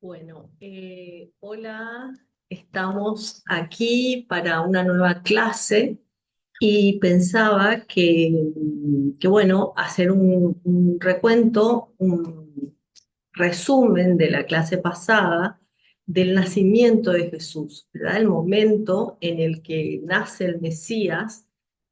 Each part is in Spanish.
Bueno, hola, estamos aquí para una nueva clase y pensaba que bueno, hacer un recuento, un resumen de la clase pasada del nacimiento de Jesús, ¿verdad? El momento en el que nace el Mesías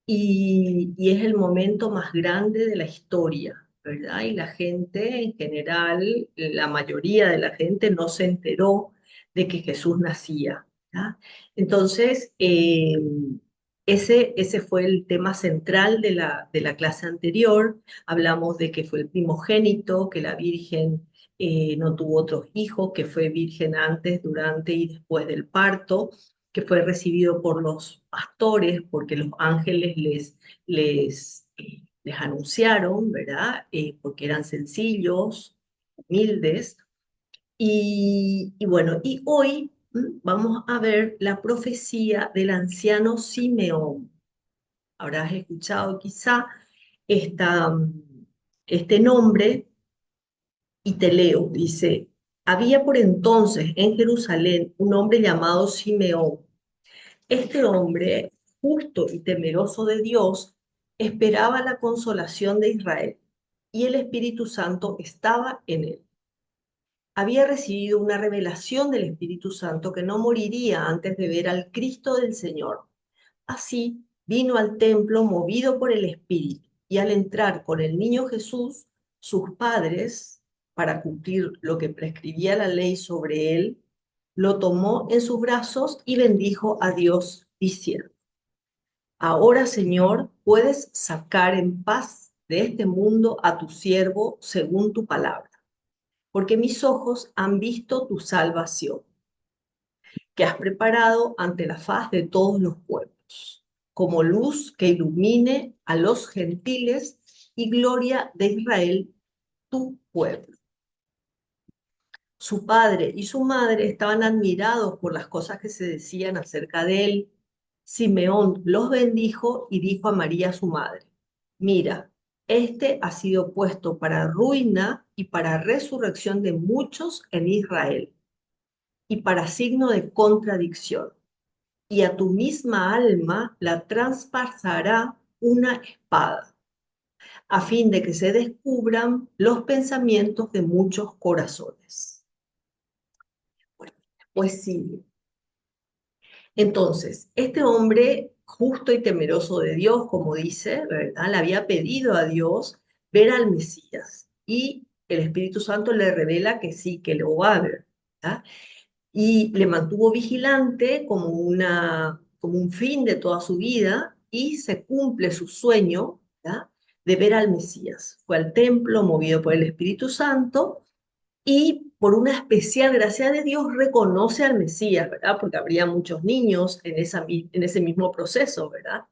y es el momento más grande de la historia, ¿verdad? Y la gente en general, la mayoría de la gente no se enteró de que Jesús nacía, ¿verdad? Entonces, ese fue el tema central de la clase anterior. Hablamos de que fue el primogénito, que la Virgen no tuvo otros hijos, que fue virgen antes, durante y después del parto, que fue recibido por los pastores porque los ángeles les anunciaron, ¿verdad? Porque eran sencillos, humildes. Y bueno, y hoy vamos a ver la profecía del anciano Simeón. Habrás escuchado quizá esta, este nombre y te leo, dice, había por entonces en Jerusalén un hombre llamado Simeón. Este hombre, justo y temeroso de Dios, esperaba la consolación de Israel y el Espíritu Santo estaba en él. Había recibido una revelación del Espíritu Santo que no moriría antes de ver al Cristo del Señor. Así vino al templo movido por el Espíritu, y al entrar con el niño Jesús, sus padres, para cumplir lo que prescribía la ley sobre él, lo tomó en sus brazos y bendijo a Dios, diciendo, ahora, Señor, puedes sacar en paz de este mundo a tu siervo según tu palabra, porque mis ojos han visto tu salvación que has preparado ante la faz de todos los pueblos, como luz que ilumine a los gentiles y gloria de Israel, tu pueblo. Su padre y su madre estaban admirados por las cosas que se decían acerca de él. Simeón los bendijo y dijo a María su madre, mira, este ha sido puesto para ruina y para resurrección de muchos en Israel, y para signo de contradicción, y a tu misma alma la traspasará una espada, a fin de que se descubran los pensamientos de muchos corazones. Bueno, pues sí. Entonces, este hombre justo y temeroso de Dios, como dice, ¿verdad? Le había pedido a Dios ver al Mesías y el Espíritu Santo le revela que sí, que lo va a ver, ¿verdad? Y le mantuvo vigilante como un fin de toda su vida y se cumple su sueño, ¿verdad? De ver al Mesías. Fue al templo movido por el Espíritu Santo y por una especial gracia de Dios reconoce al Mesías, ¿verdad? Porque habría muchos niños en ese mismo proceso, ¿verdad?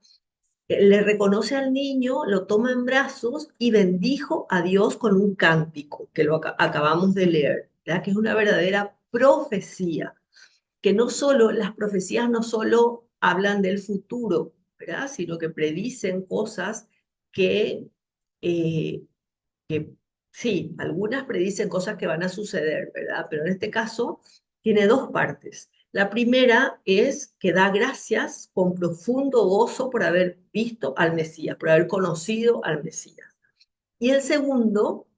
Le reconoce al niño, lo toma en brazos y bendijo a Dios con un cántico, que lo acabamos de leer, ¿verdad? Que es una verdadera profecía, que no solo, las profecías no solo hablan del futuro, ¿verdad? Sino que predicen cosas que, eh, que sí, algunas predicen cosas que van a suceder, ¿verdad? Pero en este caso tiene dos partes. La primera es que da gracias con profundo gozo por haber visto al Mesías, por haber conocido al Mesías. Y el segundo,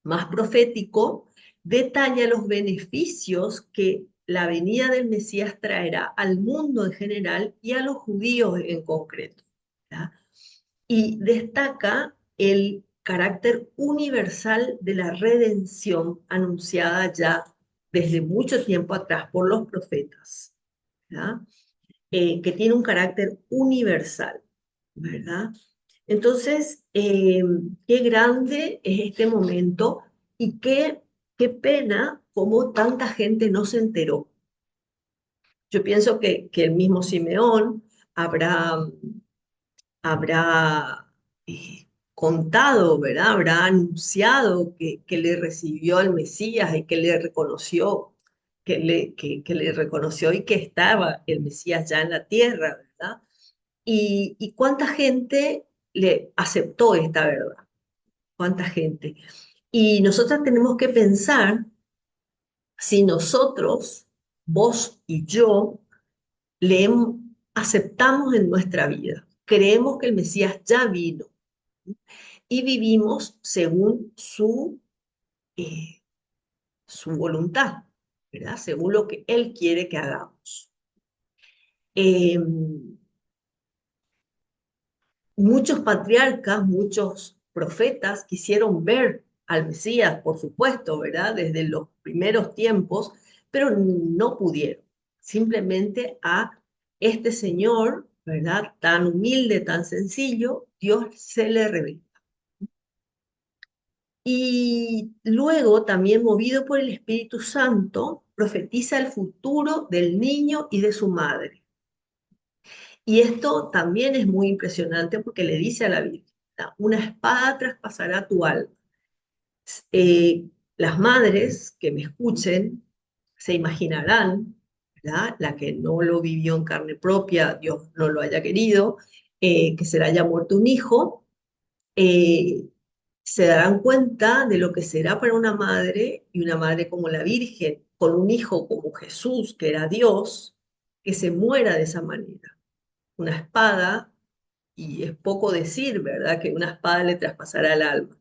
más profético, detalla los beneficios que la venida del Mesías traerá al mundo en general y a los judíos en concreto, ¿verdad? Y destaca el carácter universal de la redención anunciada ya desde mucho tiempo atrás por los profetas, ¿verdad? Que tiene un carácter universal, ¿verdad? Entonces, qué grande es este momento y qué pena cómo tanta gente no se enteró. Yo pienso que el mismo Simeón habrá contado, ¿verdad? Habrá anunciado que le recibió al Mesías y que le reconoció, que le reconoció y que estaba el Mesías ya en la tierra, ¿verdad? Y cuánta gente le aceptó esta verdad, cuánta gente. Y nosotras tenemos que pensar si nosotros, vos y yo, le aceptamos en nuestra vida, creemos que el Mesías ya vino y vivimos según eh, su voluntad, ¿verdad? Según lo que Él quiere que hagamos. Eh, Muchos patriarcas, muchos profetas quisieron ver al Mesías, por supuesto, ¿verdad? Desde los primeros tiempos, pero no pudieron. Simplemente a este Señor, ¿verdad? Tan humilde, tan sencillo, Dios se le reveló. Y luego, también movido por el Espíritu Santo, profetiza el futuro del niño y de su madre. Y esto también es muy impresionante porque le dice a la Virgen, una espada traspasará tu alma. Las madres que me escuchen se imaginarán, ¿verdad? La que no lo vivió en carne propia, Dios no lo haya querido, que se le haya muerto un hijo, eh, se darán cuenta de lo que será para una madre y una madre como la Virgen, con un hijo como Jesús, que era Dios, que se muera de esa manera. Una espada, y es poco decir, ¿verdad? Que una espada le traspasará el alma.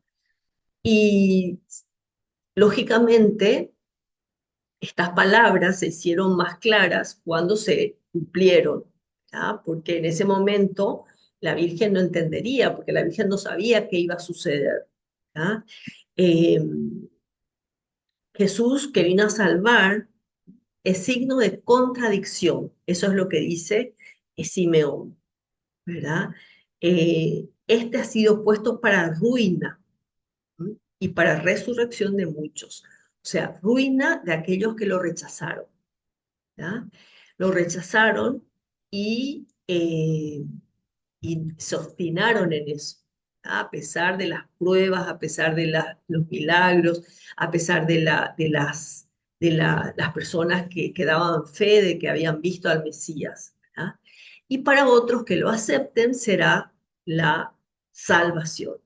Y lógicamente, estas palabras se hicieron más claras cuando se cumplieron, ¿ya? Porque en ese momento la Virgen no entendería, porque la Virgen no sabía qué iba a suceder, ¿ya? Eh, Jesús que vino a salvar es signo de contradicción, eso es lo que dice Simeón, ¿verdad? Este ha sido puesto para ruina, ¿m? Y para resurrección de muchos. O sea, ruina de aquellos que lo rechazaron, ¿ya? Lo rechazaron y, y se obstinaron en eso, ¿ya? A pesar de las pruebas, a pesar de los milagros, a pesar las personas que daban fe de que habían visto al Mesías, ¿ya? Y para otros que lo acepten será la salvación,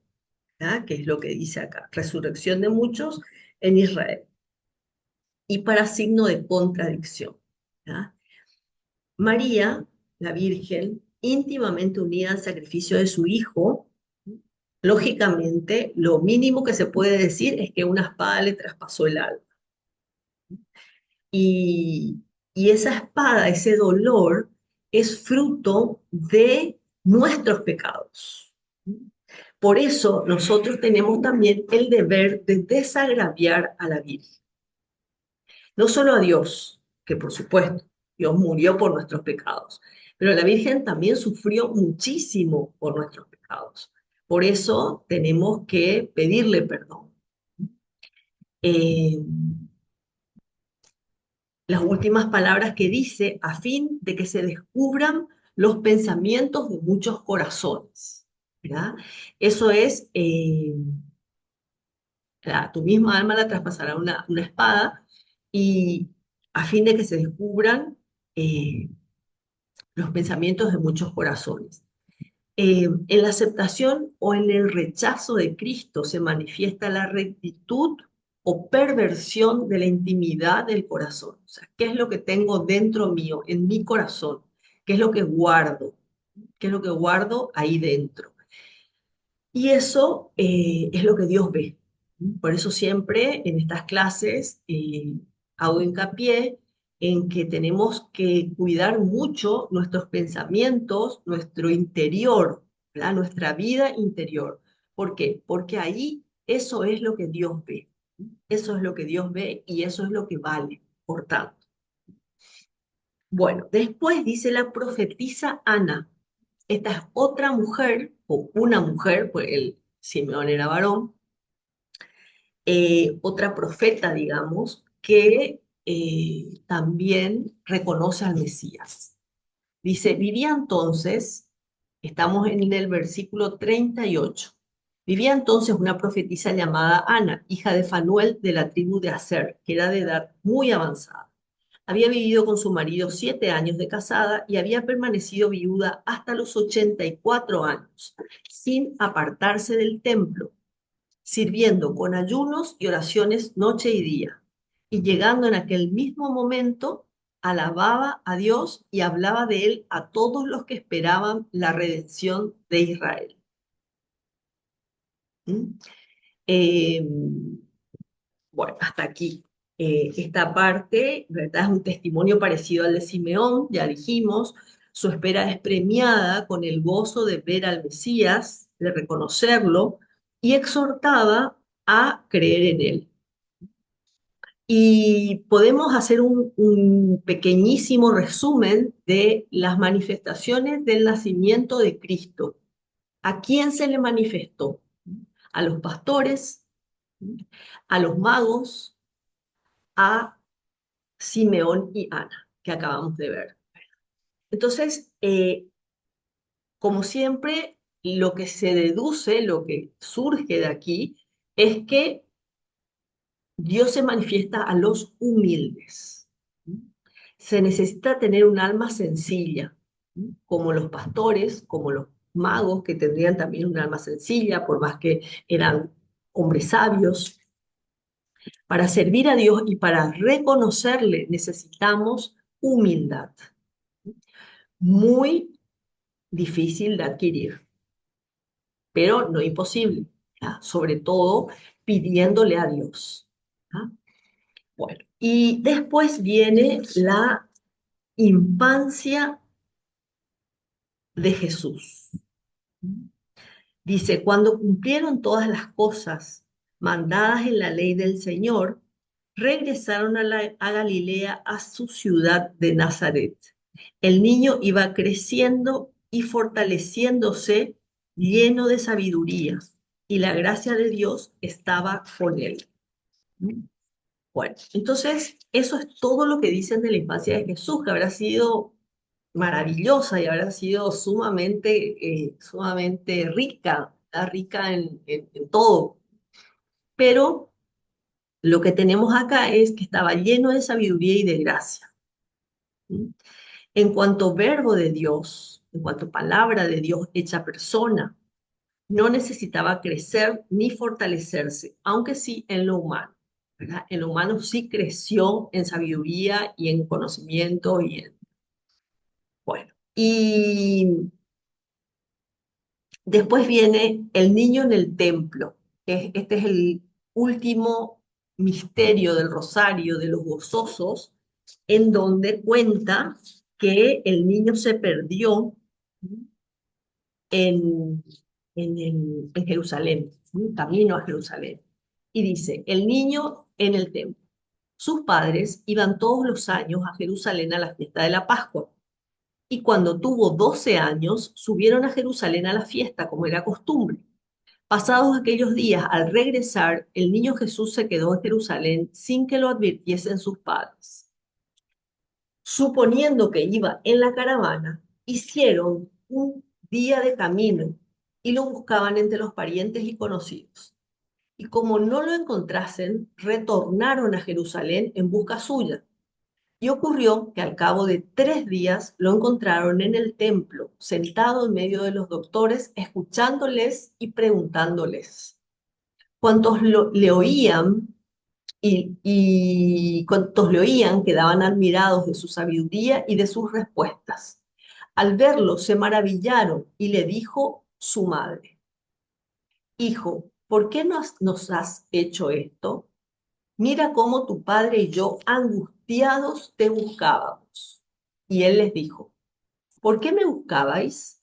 ¿ya? Que es lo que dice acá, resurrección de muchos en Israel. Y para signo de contradicción, ¿ya? María, la Virgen, íntimamente unida al sacrificio de su hijo, lógicamente lo mínimo que se puede decir es que una espada le traspasó el alma. Y, y esa espada, ese dolor, es fruto de nuestros pecados. Por eso nosotros tenemos también el deber de desagraviar a la Virgen. No solo a Dios, que por supuesto, Dios murió por nuestros pecados, pero la Virgen también sufrió muchísimo por nuestros pecados. Por eso tenemos que pedirle perdón. Eh, las últimas palabras que dice, a fin de que se descubran los pensamientos de muchos corazones, ¿verdad? Eso es, tu misma alma la traspasará una espada y a fin de que se descubran eh, los pensamientos de muchos corazones. En la aceptación o en el rechazo de Cristo se manifiesta la rectitud o perversión de la intimidad del corazón. O sea, ¿qué es lo que tengo dentro mío, en mi corazón? ¿Qué es lo que guardo? ¿Qué es lo que guardo ahí dentro? Y eso es lo que Dios ve. Por eso siempre en estas clases hago hincapié en que tenemos que cuidar mucho nuestros pensamientos, nuestro interior, ¿verdad? Nuestra vida interior. ¿Por qué? Porque ahí eso es lo que Dios ve. Eso es lo que Dios ve y eso es lo que vale, por tanto. Bueno, después dice la profetisa Ana. Esta es otra mujer, o una mujer, pues el Simeón era varón, otra profeta, digamos, que también reconoce al Mesías. Dice, vivía entonces, estamos en el versículo 38, vivía entonces una profetisa llamada Ana, hija de Fanuel de la tribu de Aser, que era de edad muy avanzada. Había vivido con su marido 7 años de casada y había permanecido viuda hasta los 84 años, sin apartarse del templo, sirviendo con ayunos y oraciones noche y día. y llegando en aquel mismo momento, alababa a Dios y hablaba de él a todos los que esperaban la redención de Israel. ¿Mm? Eh, bueno, hasta aquí. Esta parte, ¿verdad? Es un testimonio parecido al de Simeón, ya dijimos. Su espera es premiada con el gozo de ver al Mesías, de reconocerlo, y exhortaba a creer en él. Y podemos hacer un pequeñísimo resumen de las manifestaciones del nacimiento de Cristo. ¿A quién se le manifestó? A los pastores, a los magos, a Simeón y Ana, que acabamos de ver. Entonces, como siempre, lo que se deduce, lo que surge de aquí, es que Dios se manifiesta a los humildes. Se necesita tener un alma sencilla, como los pastores, como los magos, que tendrían también un alma sencilla, por más que eran hombres sabios. Para servir a Dios y para reconocerle necesitamos humildad, muy difícil de adquirir, pero no imposible, ¿ya? Sobre todo pidiéndole a Dios. ¿Ya? Bueno, y después viene la infancia de Jesús. Dice, cuando cumplieron todas las cosas mandadas en la ley del Señor, regresaron a Galilea, a su ciudad de Nazaret. El niño iba creciendo y fortaleciéndose, lleno de sabiduría, y la gracia de Dios estaba con él. Bueno, entonces eso es todo lo que dicen de la infancia de Jesús, que habrá sido maravillosa y habrá sido sumamente rica, ¿verdad? Rica en todo. Pero lo que tenemos acá es que estaba lleno de sabiduría y de gracia. ¿Sí? En cuanto verbo de Dios, en cuanto palabra de Dios hecha persona, no necesitaba crecer ni fortalecerse, aunque sí en lo humano. ¿Verdad? En lo humano sí creció en sabiduría y en conocimiento bueno. Y después viene el niño en el templo. Este es el último misterio del rosario de los gozosos, en donde cuenta que el niño se perdió en, en Jerusalén, un camino a Jerusalén. Y dice, el niño en el templo. Sus padres iban todos los años a Jerusalén a la fiesta de la Pascua. Y cuando tuvo 12 años, subieron a Jerusalén a la fiesta, como era costumbre. Pasados aquellos días, al regresar, el niño Jesús se quedó en Jerusalén sin que lo advirtiesen sus padres. Suponiendo que iba en la caravana, hicieron un día de camino y lo buscaban entre los parientes y conocidos. Y como no lo encontrasen, retornaron a Jerusalén en busca suya. Y ocurrió que al cabo de 3 días lo encontraron en el templo, sentado en medio de los doctores, escuchándoles y preguntándoles. Cuantos le oían y cuantos le oían quedaban admirados de su sabiduría y de sus respuestas. Al verlo se maravillaron y le dijo su madre, Hijo, ¿por qué nos has hecho esto? Mira cómo tu padre y yo angustiados te buscábamos. Y él les dijo, ¿por qué me buscabais?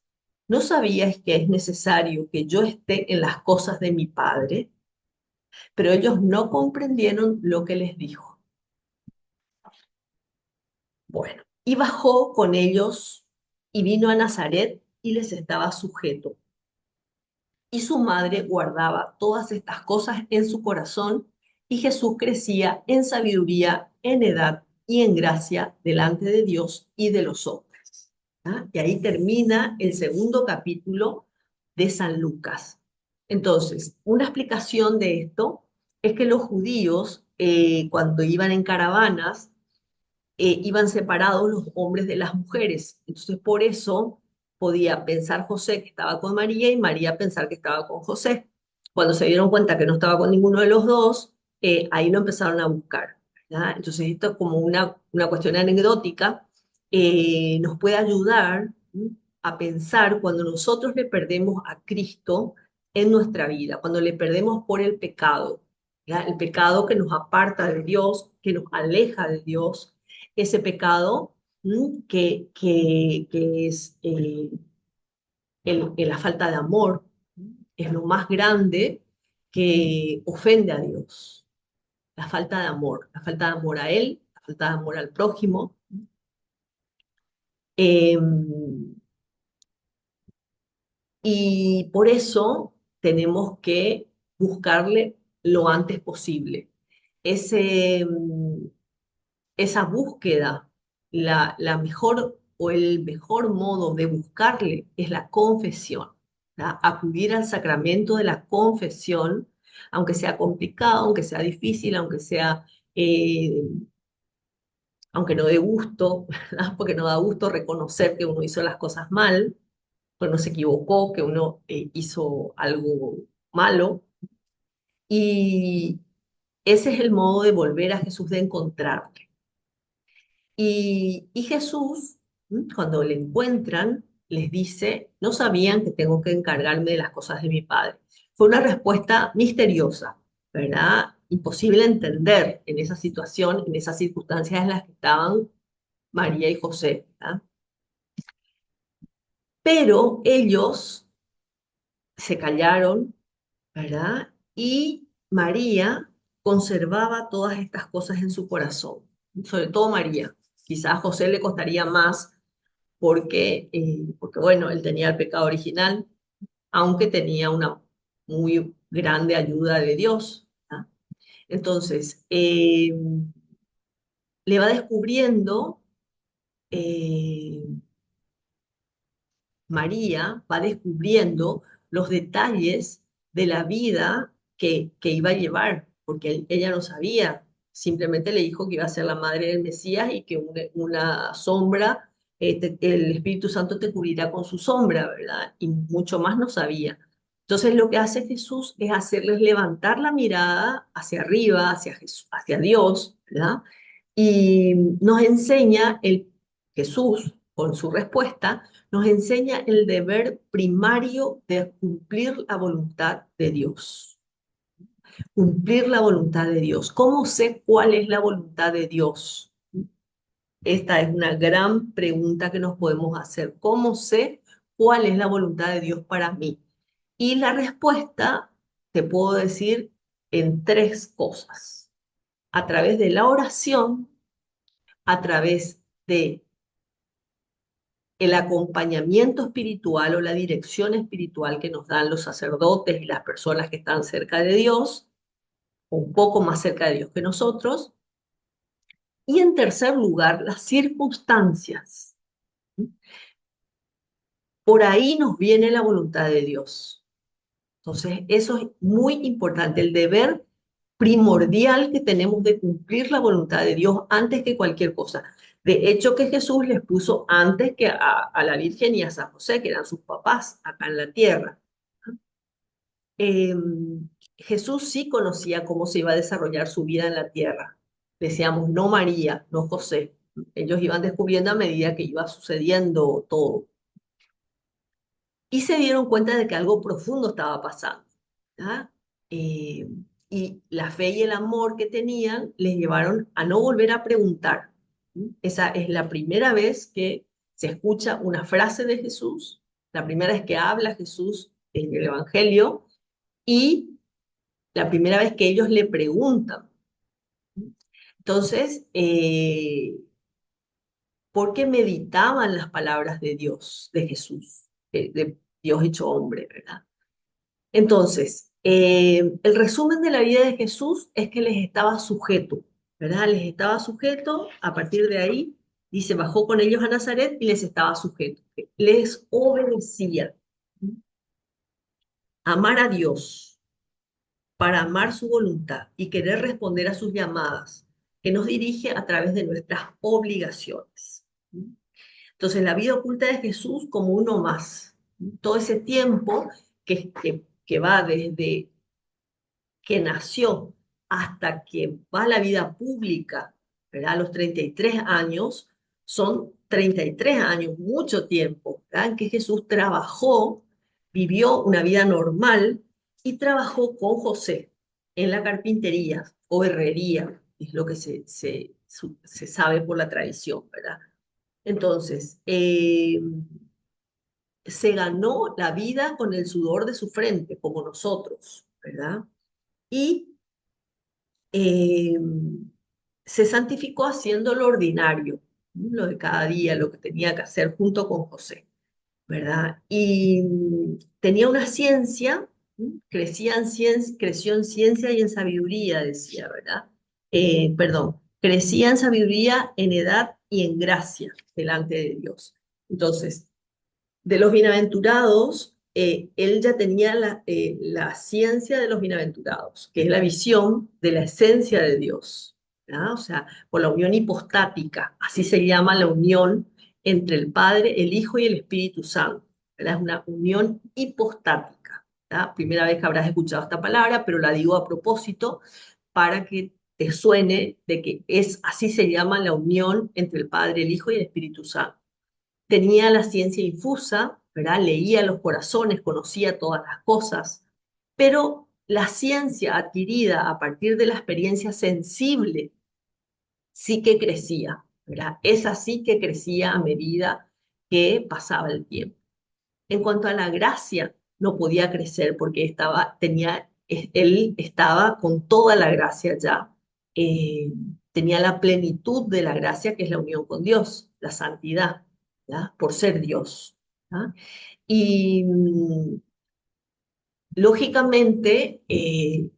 ¿No sabíais que es necesario que yo esté en las cosas de mi padre? Pero ellos no comprendieron lo que les dijo. Bueno, y bajó con ellos y vino a Nazaret y les estaba sujeto. Y su madre guardaba todas estas cosas en su corazón, y Jesús crecía en sabiduría, en edad y en gracia delante de Dios y de los hombres. ¿Ah? Y ahí termina el segundo capítulo de San Lucas. Entonces, una explicación de esto es que los judíos, cuando iban en caravanas, iban separados los hombres de las mujeres. Entonces, por eso podía pensar José que estaba con María y María pensar que estaba con José. Cuando se dieron cuenta que no estaba con ninguno de los dos, ahí lo empezaron a buscar. ¿ya? Entonces, esto es como una cuestión anecdótica, nos puede ayudar, ¿m? A pensar cuando nosotros le perdemos a Cristo en nuestra vida, cuando le perdemos por el pecado, ¿ya? El pecado que nos aparta de Dios, que nos aleja de Dios, ese pecado, que es la falta de amor, es lo más grande que ofende a Dios. La falta de amor a Él, la falta de amor al prójimo. Eh, y por eso tenemos que buscarle lo antes posible. Ese, esa búsqueda, la mejor o el mejor modo de buscarle es la confesión, ¿verdad? Acudir al sacramento de la confesión, aunque sea complicado, aunque sea difícil, eh, aunque no dé gusto, ¿verdad? Porque no da gusto reconocer que uno hizo las cosas mal, que uno se equivocó, que uno hizo algo malo. Y ese es el modo de volver a Jesús, de encontrarle. Y Jesús, cuando le encuentran, les dice, no sabían que tengo que encargarme de las cosas de mi Padre. Fue una respuesta misteriosa, ¿verdad? Imposible entender en esa situación, en esas circunstancias en las que estaban María y José, ¿verdad? Pero ellos se callaron, ¿verdad? Y María conservaba todas estas cosas en su corazón, sobre todo María. Quizás a José le costaría más porque bueno, él tenía el pecado original, aunque tenía una muy grande ayuda de Dios, ¿ah? Entonces, le va descubriendo, eh, María va descubriendo los detalles de la vida que iba a llevar, porque ella no sabía, simplemente le dijo que iba a ser la madre del Mesías y que una sombra, el Espíritu Santo te cubrirá con su sombra, ¿verdad? Y mucho más no sabía. Entonces lo que hace Jesús es hacerles levantar la mirada hacia arriba, hacia Jesús, hacia Dios, ¿verdad? Y nos enseña Jesús, con su respuesta, nos enseña el deber primario de cumplir la voluntad de Dios. Cumplir la voluntad de Dios. ¿Cómo sé cuál es la voluntad de Dios? Esta es una gran pregunta que nos podemos hacer. ¿Cómo sé cuál es la voluntad de Dios para mí? Y la respuesta te puedo decir en tres cosas. A través de la oración, a través de el acompañamiento espiritual o la dirección espiritual que nos dan los sacerdotes y las personas que están cerca de Dios, o un poco más cerca de Dios que nosotros. Y en tercer lugar, las circunstancias. Por ahí nos viene la voluntad de Dios. Entonces, eso es muy importante, el deber primordial que tenemos de cumplir la voluntad de Dios antes que cualquier cosa. De hecho, que Jesús les puso antes que a la Virgen y a San José, que eran sus papás acá en la tierra. Eh, Jesús sí conocía cómo se iba a desarrollar su vida en la tierra. Decíamos, no María, no José. Ellos iban descubriendo a medida que iba sucediendo todo. Y se dieron cuenta de que algo profundo estaba pasando, ¿ah? Eh, y la fe y el amor que tenían les llevaron a no volver a preguntar. Esa es la primera vez que se escucha una frase de Jesús, la primera vez que habla Jesús en el Evangelio y la primera vez que ellos le preguntan. Entonces, porque meditaban las palabras de Dios, de Jesús, de Dios hecho hombre, ¿verdad? Entonces, el resumen de la vida de Jesús es que les estaba sujeto, ¿verdad? Les estaba sujeto, a partir de ahí, dice, bajó con ellos a Nazaret y les estaba sujeto. Les obedecía. Amar a Dios para amar su voluntad y querer responder a sus llamadas, que nos dirige a través de nuestras obligaciones. Entonces, la vida oculta de Jesús como uno más. Todo ese tiempo que va desde que nació hasta que va a la vida pública, ¿verdad? A los 33 años, son 33 años, mucho tiempo, ¿verdad? En que Jesús trabajó, vivió una vida normal y trabajó con José en la carpintería o herrería, es lo que se sabe por la tradición, ¿verdad? Entonces, se ganó la vida con el sudor de su frente, como nosotros, ¿verdad? Y eh, se santificó haciendo lo ordinario, ¿no? Lo de cada día, lo que tenía que hacer junto con José, ¿verdad? Y tenía una ciencia, ¿no? Creció en ciencia y en sabiduría, decía, ¿verdad? Perdón, crecía en sabiduría, en edad y en gracia delante de Dios. Entonces, de los bienaventurados, él ya tenía la ciencia de los bienaventurados, que es la visión de la esencia de Dios, ¿verdad? O sea, por la unión hipostática, así se llama la unión entre el Padre, el Hijo y el Espíritu Santo, ¿verdad? Es una unión hipostática, ¿verdad? Primera vez que habrás escuchado esta palabra, pero la digo a propósito para que te suene de que es así se llama la unión entre el Padre, el Hijo y el Espíritu Santo. Tenía la ciencia infusa, ¿verdad? Leía los corazones, conocía todas las cosas, pero la ciencia adquirida a partir de la experiencia sensible sí que crecía, ¿verdad? Esa sí que crecía a medida que pasaba el tiempo. En cuanto a la gracia, no podía crecer porque él estaba con toda la gracia ya. Eh, Tenía la plenitud de la gracia, que es la unión con Dios, la santidad, ¿ya? Por ser Dios. ¿Ya? Y lógicamente,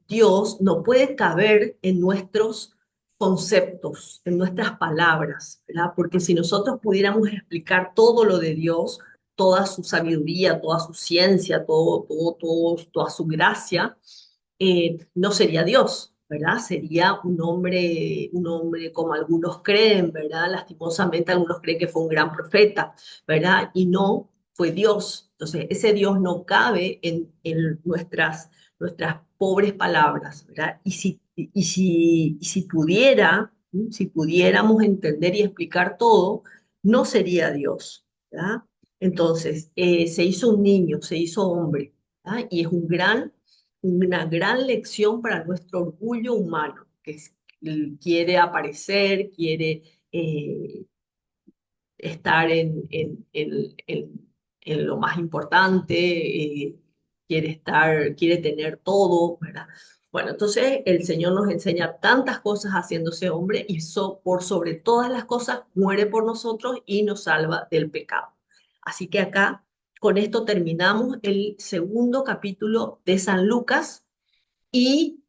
Dios no puede caber en nuestros conceptos, en nuestras palabras, ¿verdad? Porque si nosotros pudiéramos explicar todo lo de Dios, toda su sabiduría, toda su ciencia, toda su gracia, no sería Dios, ¿verdad? Sería un hombre como algunos creen, ¿verdad? Lastimosamente algunos creen que fue un gran profeta, ¿verdad? Y no fue Dios. Entonces, ese Dios no cabe en nuestras pobres palabras, ¿verdad? Y si pudiera, ¿sí? Si pudiéramos entender y explicar todo, no sería Dios, ¿verdad? Entonces, se hizo un niño, se hizo hombre, ¿verdad? Y es una gran lección para nuestro orgullo humano, quiere aparecer, quiere estar en lo más importante, quiere tener todo, ¿verdad? Bueno, entonces el Señor nos enseña tantas cosas haciéndose hombre y por sobre todas las cosas muere por nosotros y nos salva del pecado. Así que acá, con esto terminamos el segundo capítulo de San Lucas y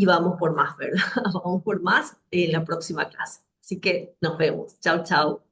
vamos por más, ¿verdad? Vamos por más en la próxima clase. Así que nos vemos. Chao, chao.